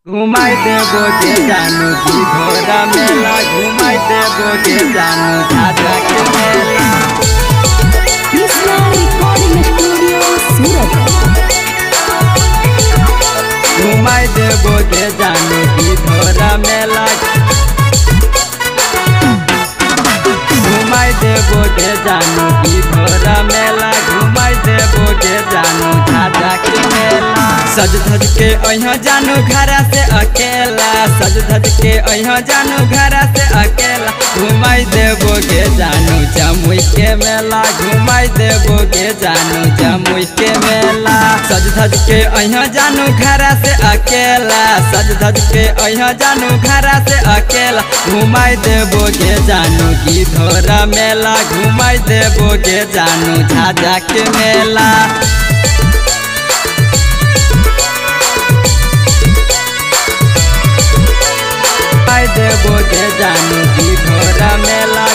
घुमाई देबो के जानू की घोड़ा मेला घुमाई देबो के जानू झाझा के मेला। कृष्णा रिकॉर्डिंग स्टूडियो सूरत। घुमाई देबो के जानू की घोड़ा मेला घुमाई देबो के जानू की घोड़ा मेला घुमाई देबो के जानू झाझा के मेला। सज धज के अहिया जानू घरा से अकेला सज धज के अहिया जानू घरा से अकेला घुमाई देबो के जानू जमुई के मेला घुमाई देबो के जानू जमुई के मेला। सज धज के अहिया जानू घरा से अकेला सज धज के अहिया जानू घरा से अकेला घुमाई देबो के जानू की धोरा मेला घुमाई देबो के जानू झाझा के मेला। घुमाई देबो के जानू की घोड़ा मेला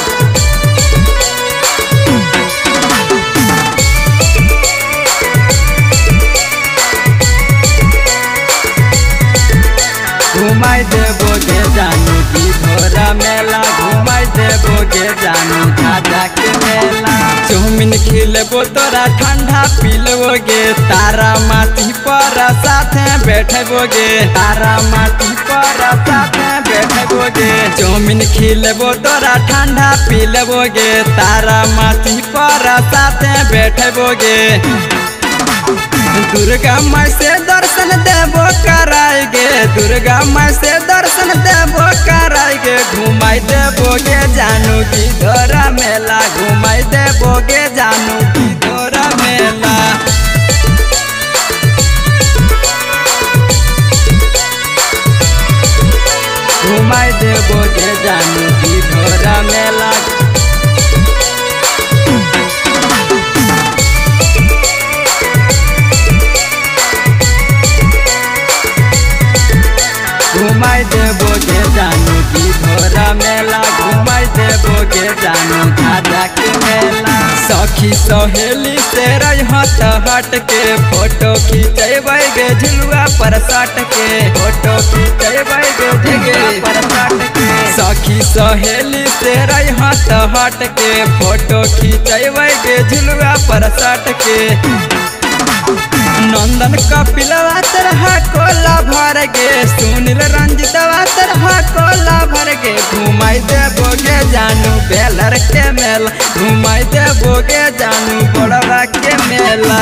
घुमाई देबो के जानू की घोड़ा मेला घुमाई देबो के जानू झाझा के मेला। चौमिन खिलेबो तोरा ठंडा पिलबोगे तारा माटी पर साथे बैठबोगे तारा माटी पर साथे बैठबोगे। चौमिन खिलेबो तोरा ठंडा पिलबोगे तारा माटी पर साथे बैठबोगे। दुर्गा माई से दर्शन देबो कराएगे दुर्गा माई से दर्शन देबो कराएगे घुमाई देबो के जानू की धोरा मेला घुमाई देबो के जानू की धोरा मेला। घुमाई देबो के जानू की धोरा मेला घुमाई देबो के जानू की घोड़ा मेला घुमाई देबो के जानू झाझा के मेला। सखी सहेली से रहत हट के फोटो खींचबै गे झुलुआ पर सट के फोटो खींचबै गे झुलुआ पर सट के। सखी सहेली से रहत हट के फोटो खींचबै गे झुलुआ पर सट के। नंदन कपिलवा तरह कोला भर गे सुनील रंजितवा तरह कोला भर गे घुमाई देबो के जानू बेलर के मेला घुमाई देबो के जानू बड़वा के मेला।